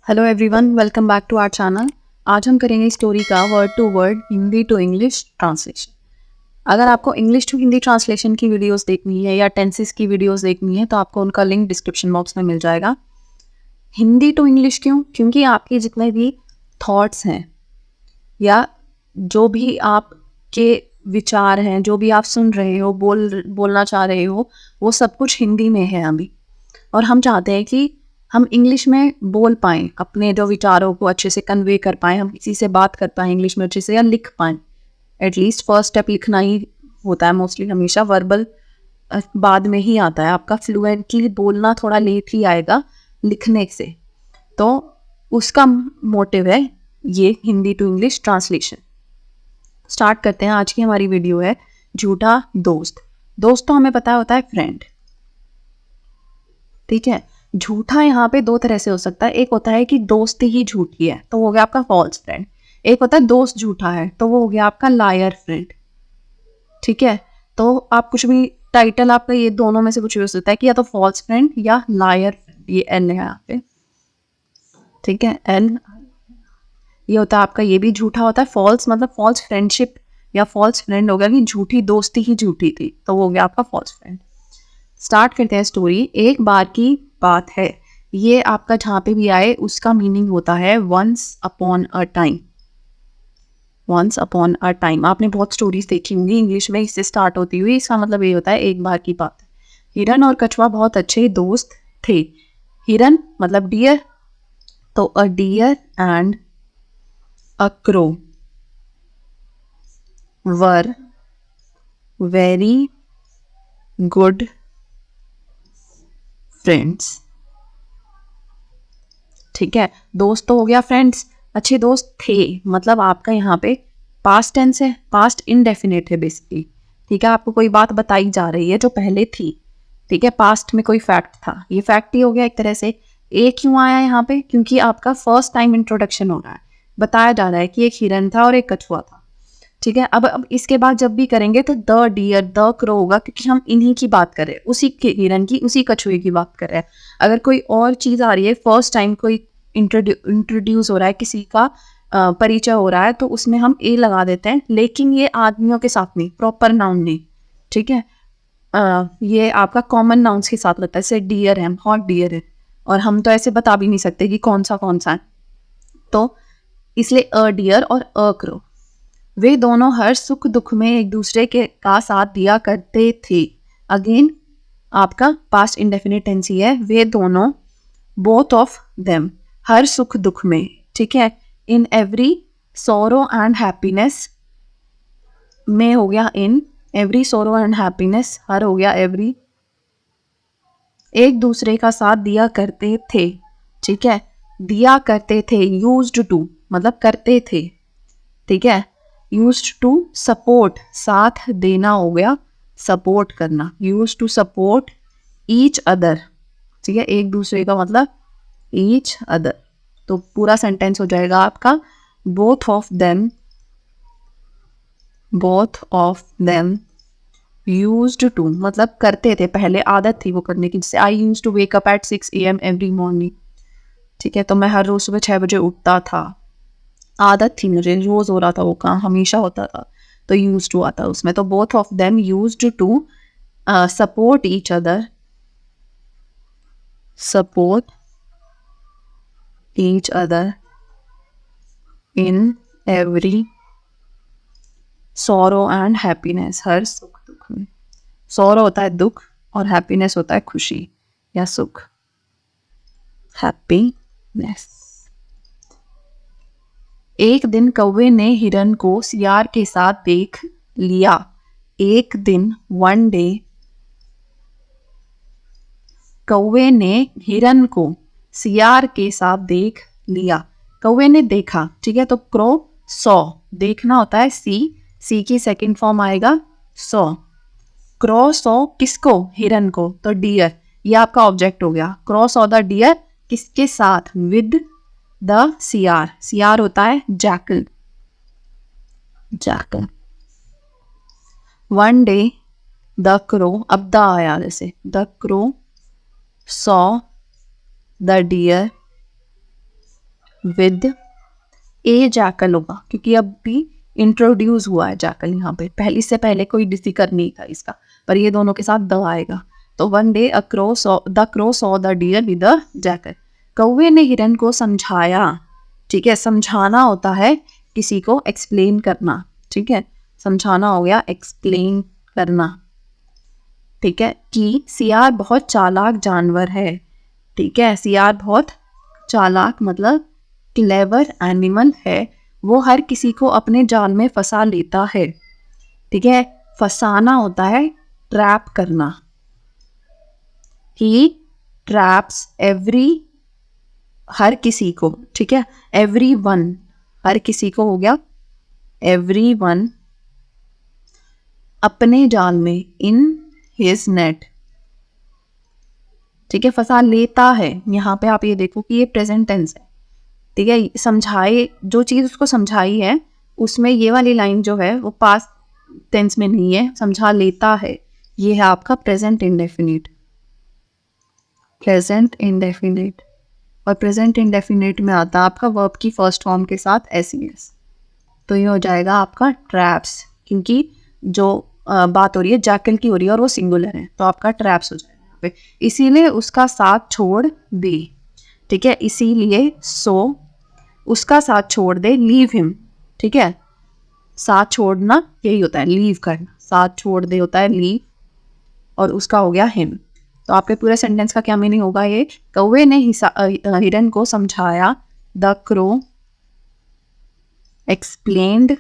Hello everyone, welcome back to our channel. आज हम करेंगे स्टोरी का word to word Hindi to English translation. अगर आपको इंग्लिश टू हिंदी ट्रांसलेशन की वीडियोस देखनी है या टेंसेस की वीडियोस देखनी है तो आपको उनका लिंक डिस्क्रिप्शन बॉक्स में मिल जाएगा। हिंदी टू इंग्लिश क्यों? क्योंकि आपके जितने भी थॉट्स हैं या जो भी आपके विचार हैं, जो भी आप सुन रहे हो, बोलना चाह रहे हो, वो सब कुछ हिंदी में है अभी। और हम चाहते हैं कि हम इंग्लिश में बोल पाएँ, अपने जो विचारों को अच्छे से कन्वे कर पाएँ, हम किसी से बात कर पाएँ इंग्लिश में अच्छे से या लिख पाएँ। एटलीस्ट फर्स्ट स्टेप लिखना ही होता है मोस्टली, हमेशा वर्बल बाद में ही आता है। आपका फ्लुएंटली बोलना थोड़ा लेट ही आएगा लिखने से। तो उसका मोटिव है ये Hindi to English translation. Start करते हैं। आज की हमारी वीडियो है झूठा दोस्त। दोस्त तो हमें पता होता है फ्रेंड, ठीक है। झूठा यहाँ पे दो तरह से हो सकता है। एक होता है कि दोस्त ही झूठी है तो वो हो गया आपका फॉल्स फ्रेंड। एक होता है दोस्त झूठा है तो वो हो गया आपका लायर फ्रेंड, ठीक है। तो आप कुछ भी टाइटल आपका ये दोनों में से कुछ भी हो सकता है कि या तो फॉल्स फ्रेंड या लायर फ्रेंड। ये एल है यहाँ पे, ठीक है। एल ये होता है आपका, ये भी झूठा होता है। फॉल्स मतलब फॉल्स फ्रेंडशिप या फॉल्स फ्रेंड हो गया कि झूठी दोस्ती ही झूठी थी तो वो हो गया आपका फॉल्स फ्रेंड। स्टार्ट करते हैं स्टोरी। एक बार की बात है। ये आपका जहाँ पे भी आए उसका मीनिंग होता है once upon a time. Once upon a time आपने बहुत स्टोरीज देखी होंगी इंग्लिश में इससे स्टार्ट होती हुई। इसका मतलब ये होता है एक बार की बात है। हिरन और कछुआ बहुत अच्छे दोस्त थे। हिरन मतलब डियर, तो a deer and a crow were very good friends, ठीक है। दोस्त तो हो गया फ्रेंड्स, अच्छे दोस्त थे मतलब आपका यहाँ पे पास्ट टेंस है, पास्ट इनडेफिनेट है बेसिकली, ठीक है। आपको कोई बात बताई जा रही है जो पहले थी, ठीक है। पास्ट में कोई फैक्ट था, ये फैक्ट ही हो गया एक तरह से। ए क्यों आया यहाँ पे? क्योंकि आपका फर्स्ट टाइम इंट्रोडक्शन हो रहा है, बताया जा रहा है कि एक हिरन था और एक कछुआ था, ठीक है। अब इसके बाद जब भी करेंगे तो द डियर द क्रो होगा क्योंकि हम इन्हीं की बात कर रहे हैं, उसी के हिरन की, उसी कछुए की बात कर रहे हैं। अगर कोई और चीज़ आ रही है, फर्स्ट टाइम कोई इंट्रोड्यूस हो रहा है, किसी का परिचय हो रहा है, तो उसमें हम ए लगा देते हैं। लेकिन ये आदमियों के साथ नहीं, प्रॉपर नाउन नहीं, ठीक है। ये आपका कॉमन नाउन्स के साथ लगता है। जैसे डियर है, हॉट डियर है, और हम तो ऐसे बता भी नहीं सकते कि कौन सा है, तो इसलिए अ डियर और अ क्रो। वे दोनों हर सुख दुख में एक दूसरे के का साथ दिया करते थे। अगेन आपका पास्ट इंडेफिनिट टेंस ही है। वे दोनों, बोथ ऑफ देम, हर सुख दुख में, ठीक है। In every sorrow and happiness में हो गया इन, एवरी सोरो एंड हैप्पीनेस, हर हो गया एवरी, एक दूसरे का साथ दिया करते थे, ठीक है। दिया करते थे, यूज्ड टू मतलब करते थे, ठीक है। यूज्ड टू सपोर्ट, साथ देना हो गया सपोर्ट करना। Used to support each other, ठीक है। एक दूसरे का मतलब ईच अदर, तो पूरा सेंटेंस हो जाएगा आपका both of them, both of them used to मतलब करते थे, पहले आदत थी वो करने की। जैसे I used to wake up at 6 AM every morning, ठीक है। तो मैं हर रोज सुबह 6 बजे उठता था, आदत थी मुझे, रोज हो रहा था वो काम, हमेशा होता था, तो यूज टू आता उसमें। तो both of them used to support each other, support each other in every sorrow and happiness, हर सुख दुख में। सॉरो होता है दुख और हैप्पीनेस होता है खुशी या सुख, हैप्पीनेस। एक दिन कौवे ने हिरन को सियार के साथ देख लिया। एक दिन, वन डे, कौवे ने हिरन को सियार के साथ देख लिया। कौवे ने देखा, ठीक है। तो क्रो सॉ, देखना होता है सी की सेकंड फॉर्म आएगा सॉ। क्रो सॉ किसको? हिरन को, तो डियर ये आपका ऑब्जेक्ट हो गया। क्रो सॉ द डियर किसके साथ? विद द सियार। सियार होता है jackal, jackal. One day the crow, अब द आया जैसे, the crow saw the deer with a jackal होगा, क्योंकि अब भी इंट्रोड्यूस हुआ है जैकल यहाँ पे, पहले इससे पहले कोई डिसिकर नहीं था इसका, पर ये दोनों के साथ द आएगा। तो one day the crow saw the deer with the jackal. कौवे ने हिरन को समझाया, ठीक है, समझाना होता है किसी को एक्सप्लेन करना, ठीक है, समझाना हो गया एक्सप्लेन करना, ठीक है, कि सियार बहुत चालाक जानवर है, ठीक है, सियार बहुत चालाक मतलब क्लेवर एनिमल है, वो हर किसी को अपने जाल में फंसा लेता है, ठीक है, फंसाना होता है ट्रैप करना। ही ट्रैप्स एवरी, हर किसी को, ठीक है, एवरी वन, हर किसी को हो गया एवरी वन, अपने जाल में, इन हिज नेट, ठीक है, फंसा लेता है। यहाँ पे आप ये देखो कि ये प्रेजेंट टेंस है, ठीक है, समझाए, जो चीज़ उसको समझाई है उसमें ये वाली लाइन जो है वो पास्ट टेंस में नहीं है, समझा लेता है, ये है आपका प्रेजेंट इंडेफिनिट, प्रेजेंट इंडेफिनिट। और प्रेजेंट इंडेफिनिट में आता है आपका वर्ब की फर्स्ट फॉर्म के साथ एस, तो ये हो जाएगा आपका ट्रैप्स, क्योंकि जो बात हो रही है जैकल की हो रही है और वो सिंगुलर है, तो आपका ट्रैप्स हो जाएगा यहाँ पे, इसीलिए उसका साथ छोड़ दे, ठीक है, इसीलिए सो उसका साथ छोड़ दे, लीव हिम, ठीक है, साथ छोड़ना यही होता है, लीव करना, साथ छोड़ दे होता है लीव, और उसका हो गया हिम। तो आपके पूरे सेंटेंस का क्या मीनिंग होगा, ये कौवे ने हिरन को समझाया, the crow explained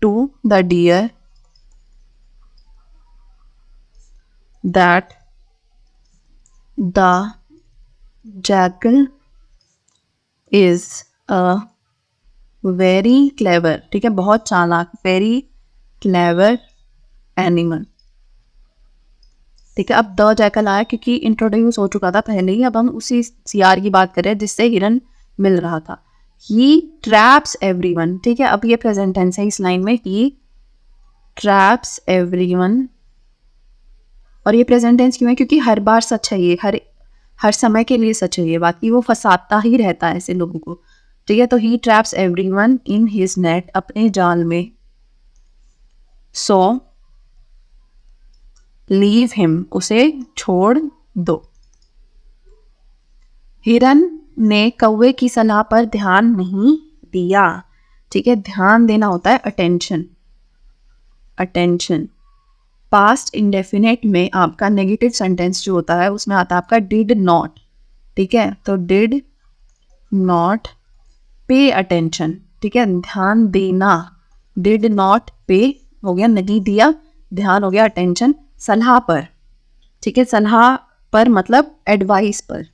to the deer that the jackal is a very clever, ठीक है, बहुत चालाक, very clever animal, ठीक है। अब द जैकल आया क्योंकि इंट्रोड्यूस हो चुका था पहले ही, अब हम उसी सियार की बात कर रहे हैं जिससे हिरन मिल रहा था। ही ट्रैप्स एवरीवन, ठीक है, अब ये प्रेजेंट टेंस है इस लाइन में, ही ट्रैप्स एवरीवन, और ये प्रेजेंट टेंस क्यों है, क्योंकि हर बार सच है, ये हर समय के लिए सच है ये बात, कि वो फंसाता ही रहता है ऐसे लोगों को, ठीक है। तो he traps everyone in his net, अपने जाल में, सो लीव हिम, उसे छोड़ दो। हिरन ने कौवे की सलाह पर ध्यान नहीं दिया, ठीक है, ध्यान देना होता है अटेंशन, अटेंशन। पास्ट इंडेफिनेट में आपका नेगेटिव सेंटेंस जो होता है उसमें आता है आपका डिड नॉट, ठीक है, तो डिड नॉट पे अटेंशन, ठीक है, ध्यान देना, डिड नॉट पे हो गया नहीं दिया, ध्यान हो गया अटेंशन, सलाह पर, ठीक है, सलाह पर मतलब एडवाइस पर,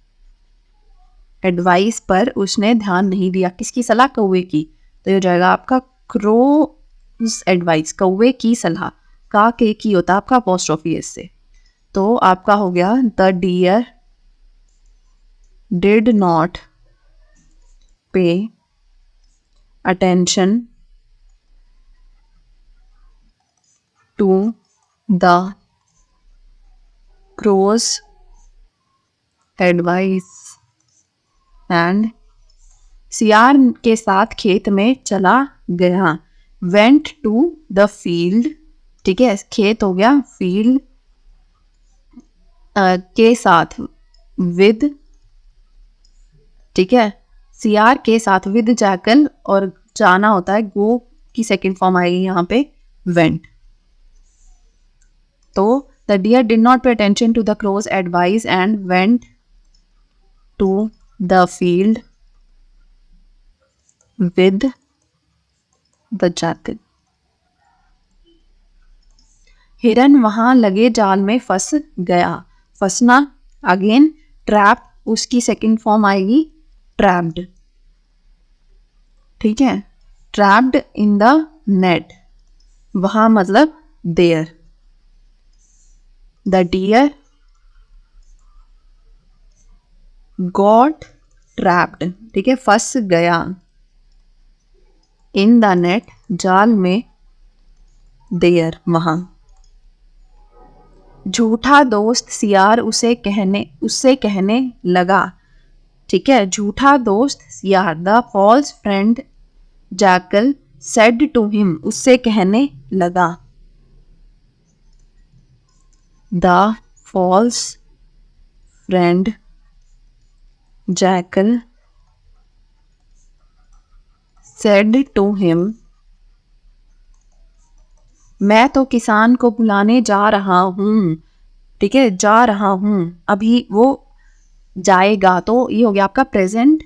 एडवाइस पर उसने ध्यान नहीं दिया, किसकी सलाह, कौवे की, तो ये हो जाएगा आपका क्रोज एडवाइस, कौवे की सलाह, का के की होता है आपका अपोस्ट्रोफी एस से, तो आपका हो गया the deer did not pay attention to the crow's advice and सियार के साथ खेत में चला गया, went to the field, ठीक है, खेत हो गया field के साथ with, ठीक है, सियार के साथ with जैकल, और जाना होता है go की सेकेंड फॉर्म आएगी यहाँ पे went। तो the deer did not pay attention to the crow's advice and went to the field with the jackal। हिरन वहां लगे जाल में फंस गया, फंसना अगेन ट्रैप, उसकी सेकंड फॉर्म आएगी ट्रैप्ड, ठीक है, ट्रैप्ड इन द नेट, वहां मतलब there, the deer got trapped, ठीक है, फंस गया, in the net, जाल में, there, वहां। झूठा दोस्त सियार उससे कहने लगा, ठीक है, झूठा दोस्त सियार, the false friend jackal said to him, उससे कहने लगा, the false friend jackal said to him, मैं तो किसान को बुलाने जा रहा हूँ, ठीक है, जा रहा हूँ, अभी वो जाएगा, तो ये हो गया आपका प्रेजेंट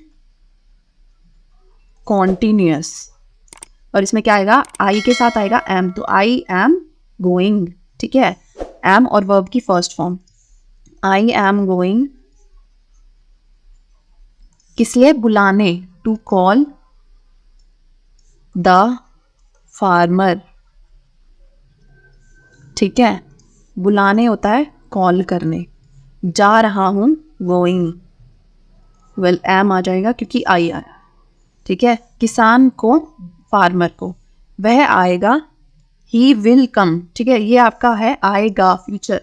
कॉन्टिन्यूअस, और इसमें क्या आएगा, आई के साथ आएगा एम, तो आई एम गोइंग, ठीक है, एम और वर्ब की first form, I am going, किस लिए, बुलाने, टू कॉल द फार्मर, ठीक है, बुलाने होता है कॉल करने, जा रहा हूँ गोइंग, वेल एम आ जाएगा क्योंकि आई आया, ठीक है, किसान को, फार्मर को, वह आएगा, ही विल कम, ठीक है, ये आपका है आएगा फ्यूचर,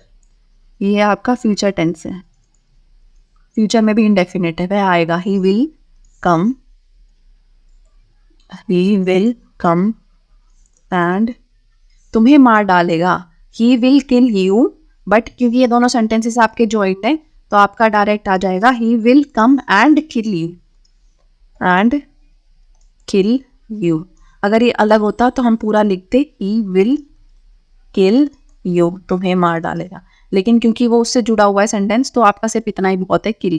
ये आपका फ्यूचर टेंस है, फ्यूचर में भी इंडेफिनिट है, वह आएगा, ही will come, he will come and तुम्हें मार डालेगा, he will kill you, but क्योंकि ये दोनों सेंटेंसेस आपके जॉइंट हैं तो आपका डायरेक्ट आ जाएगा, ही will come and kill you, and kill you, अगर ये अलग होता तो हम पूरा लिखते ही विल किल यू, तुम्हें मार डालेगा, लेकिन क्योंकि वो उससे जुड़ा हुआ है सेंटेंस तो आपका सिर्फ इतना ही बहुत है, किल।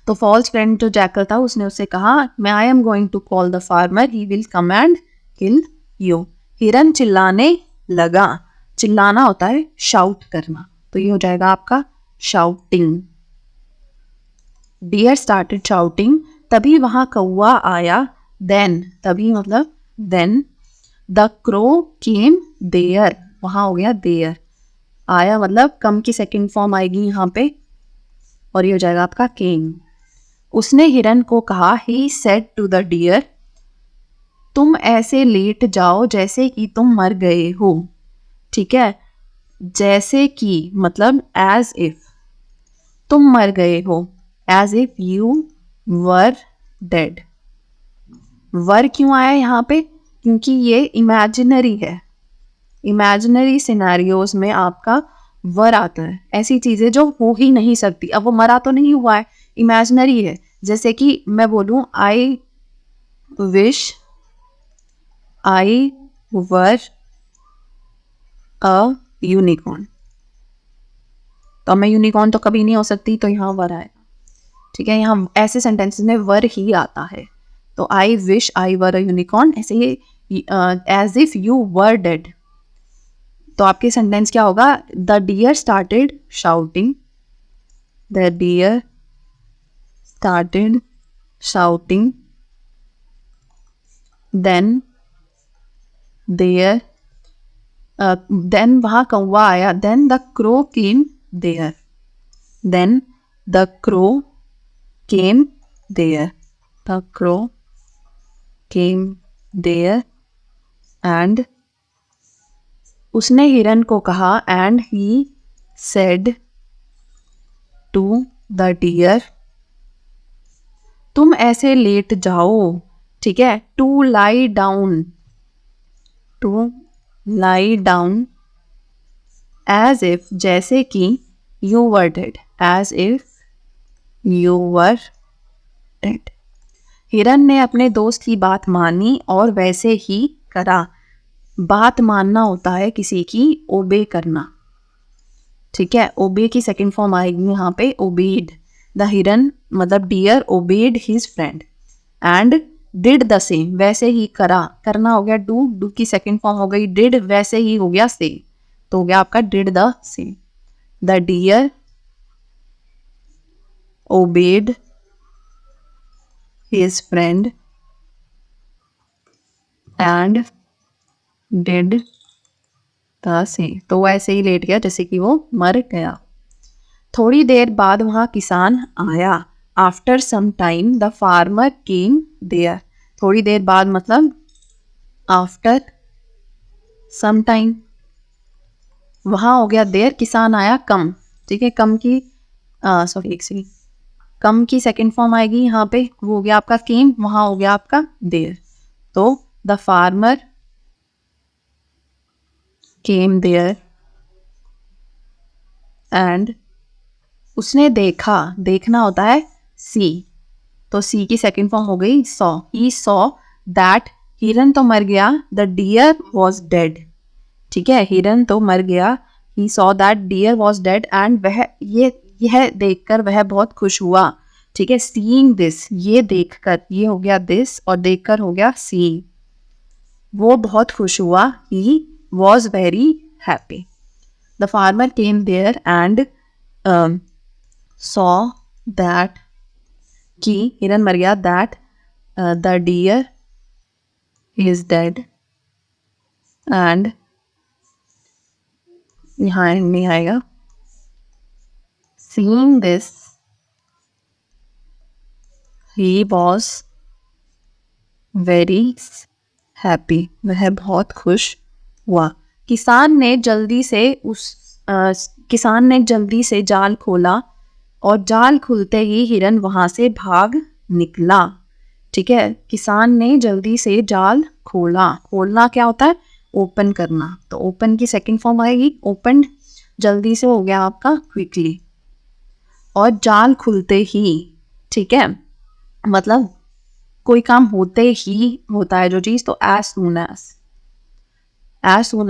तो फॉल्स फ्रेंड जो जैकल था उसने उससे कहा, मैं I am going to call the farmer, he will come and kill you, हिरन चिल्लाने लगा, चिल्लाना होता है शाउट करना, तो ये हो जाएगा आपका शाउटिंग, डियर स्टार्टेड शाउटिंग, तभी वहां कौआ आया, देन, तभी मतलब then, the crow came there, वहां हो गया देयर, आया मतलब कम की सेकंड फॉर्म आएगी यहाँ पे, और ये हो जाएगा आपका केम, उसने हिरन को कहा, he said to the deer, तुम ऐसे लेट जाओ जैसे कि तुम मर गए हो, ठीक है, जैसे कि मतलब एज इफ, तुम मर गए हो, as if you were dead, वर क्यों आया यहाँ पे, क्योंकि ये इमेजिनरी है, इमेजिनरी सिनेरियोज में आपका वर आता है, ऐसी चीजें जो हो ही नहीं सकती, अब वो मरा तो नहीं हुआ है, इमेजिनरी है, जैसे कि मैं बोलूं I wish I were a unicorn, तो मैं यूनिकॉर्न तो कभी नहीं हो सकती, तो यहाँ वर आएगा, ठीक है, यहाँ ऐसे सेंटेंसेस में वर ही आता है, तो I wish I were a unicorn, ऐसे ये as if you were dead, तो आपके सेंटेंस क्या होगा, the deer started shouting, the deer started shouting, then there, then वहां कौवा आया, then the crow came there, then the crow came there, the crow came there and, उसने हिरन को कहा, and he said to the deer, तुम ऐसे लेट जाओ, ठीक है, to lie down, to lie down, as if, जैसे कि, you were dead, as if you were dead, हिरन ने अपने दोस्त की बात मानी और वैसे ही करा, बात मानना होता है किसी की ओबे करना, ठीक है, ओबे की सेकंड फॉर्म आएगी यहाँ पे ओबेड, द हिरन मतलब deer obeyed his friend and did the same, वैसे ही करा, करना हो गया डू, डू की सेकंड फॉर्म हो गई डिड, वैसे ही हो गया से, तो हो गया आपका did the same, the deer obeyed his friend and did the same, तो वो ऐसे ही लेट गया जैसे कि वो मर गया। थोड़ी देर बाद वहां किसान आया, after some time the farmer came there, थोड़ी देर बाद मतलब आफ्टर सम टाइम, वहां हो गया देयर, किसान आया कम, ठीक है, कम की सॉरी एक सेकंड, कम की सेकंड फॉर्म आएगी यहाँ पे, वो हो गया आपका केम, वहां हो गया आपका देयर। तो the farmer came there and उसने देखा, देखना होता है सी, तो सी की सेकंड फॉर्म हो गई सॉ। ही सॉ दैट, हिरन तो मर गया, द डियर वॉज डेड। ठीक है, हिरन तो मर गया, he saw that deer was dead and वह यह देखकर वह बहुत खुश हुआ। ठीक है, सीइंग दिस, ये देखकर, ये हो गया दिस और देखकर हो गया सीइंग, वो बहुत खुश हुआ, he was very happy. The farmer came there and saw that, कि हिरन मर गया, that the deer is dead and, यहाँ नहीं आएगा, seeing this he was very happy, वह बहुत खुश हुआ। किसान ने जल्दी से जाल खोला और जाल खुलते ही हिरन वहां से भाग निकला। ठीक है, किसान ने जल्दी से जाल खोला, खोलना क्या होता है, ओपन करना, तो ओपन की सेकंड फॉर्म आएगी ओपन, जल्दी से हो गया आपका क्विकली, और जाल खुलते ही, ठीक है, मतलब कोई काम होते ही होता है जो चीज, तो as soon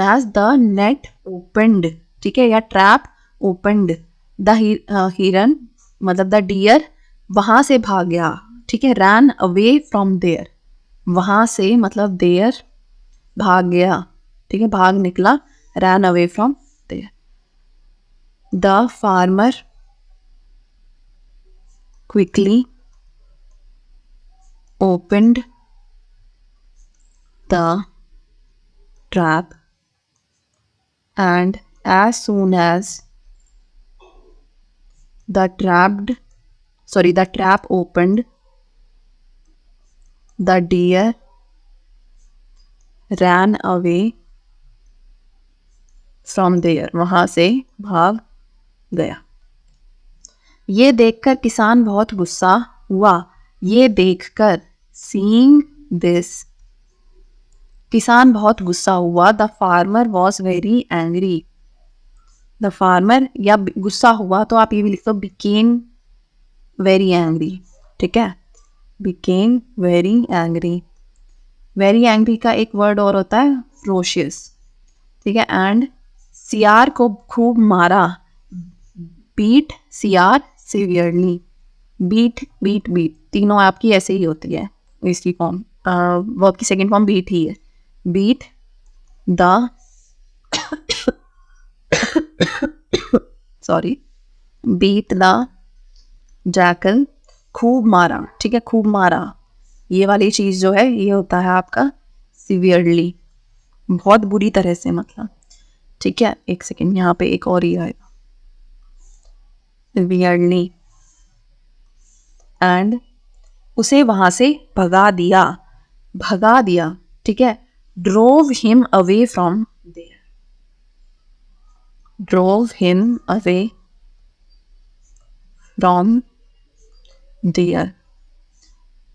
as the net opened, ठीक है, या ट्रैप ओपनड, द हिरन मतलब द डियर वहां से भाग गया। ठीक है, रैन अवे फ्रॉम देयर, वहां से मतलब देयर भाग गया, ठीक है, भाग निकला, ran away from there. The farmer quickly opened the trap and as soon as the trap opened, the deer ran away from there, वहां से भाग गया। ये देखकर किसान बहुत गुस्सा हुआ, ये देखकर, सीइंग दिस, किसान बहुत गुस्सा हुआ। The farmer was very angry, the farmer, या गुस्सा हुआ तो आप ये भी लिख दो बिकेम वेरी एंग्री। ठीक है, became very angry, very angry का एक वर्ड और होता है फ्रोशियस। ठीक है, एंड सियार को खूब मारा, बीट सियार सिवियरली, बीट बीट बीट तीनों आपकी ऐसे ही होती है, इसकी फॉर्म वर्ब की सेकंड फॉर्म बीट ही है। Beat the sorry beat the jackal, खूब मारा। ठीक है, खूब मारा, ये वाली चीज जो है ये होता है आपका सिवियरली, बहुत बुरी तरह से, मतलब। ठीक है, एक सेकेंड, यहाँ पे एक और ही आएगा, सिवियरली, एंड उसे वहां से भगा दिया, भगा दिया। ठीक है, drove him away from there, drove him away from there.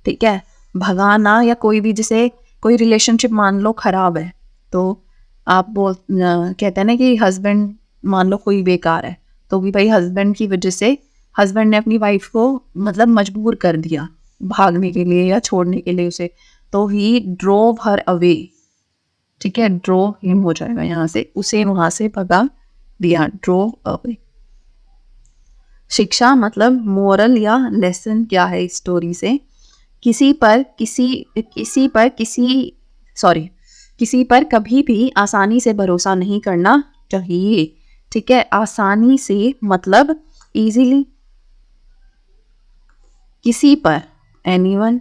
ठीक है, भगाना, या कोई भी, जैसे कोई रिलेशनशिप मान लो खराब है, तो आप कहते हैं ना कि हस्बैंड मान लो कोई बेकार है, तो भी भाई हस्बैंड की वजह से हस्बैंड ने अपनी वाइफ को मतलब मजबूर कर दिया भागने के लिए या छोड़ने के लिए उसे, तो ही ड्रोव हर अवे। ठीक है, ड्रोव हिम हो जाएगा यहाँ से, उसे वहां से भगा दिया, ड्रोव अवे। शिक्षा मतलब मोरल या लेसन क्या है इस स्टोरी से, किसी पर कभी भी आसानी से भरोसा नहीं करना चाहिए। ठीक है, आसानी से मतलब इजीली, किसी पर, एनीवन,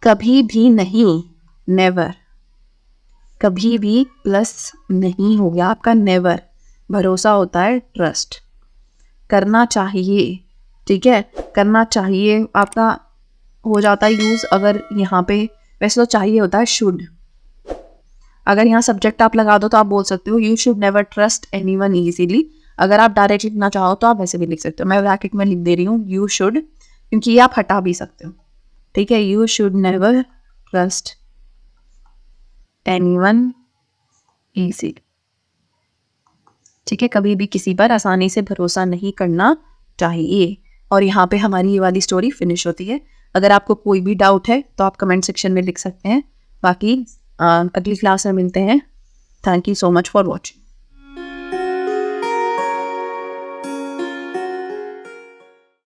कभी भी नहीं, नेवर, कभी भी प्लस नहीं हो गया आपका नेवर, भरोसा होता है ट्रस्ट। करना चाहिए, ठीक है, करना चाहिए आपका हो जाता है यूज, अगर यहाँ पे वैसे तो चाहिए होता है शुड, अगर यहाँ सब्जेक्ट आप लगा दो तो आप बोल सकते हो you should never trust anyone easily, अगर आप डायरेक्ट लिखना चाहो तो आप वैसे भी लिख सकते हो, मैं ब्रैकेट में लिख दे रही हूँ यू शुड, क्योंकि ये आप हटा भी सकते हो, ठीक है। You should never trust anyone easy, ठीक है, कभी भी किसी पर आसानी से भरोसा नहीं करना चाहिए। और यहाँ पे हमारी ये वाली स्टोरी फिनिश होती है। अगर आपको कोई भी डाउट है तो आप कमेंट सेक्शन में लिख सकते हैं। बाकी अगली क्लास में मिलते हैं। Thank you so much for watching.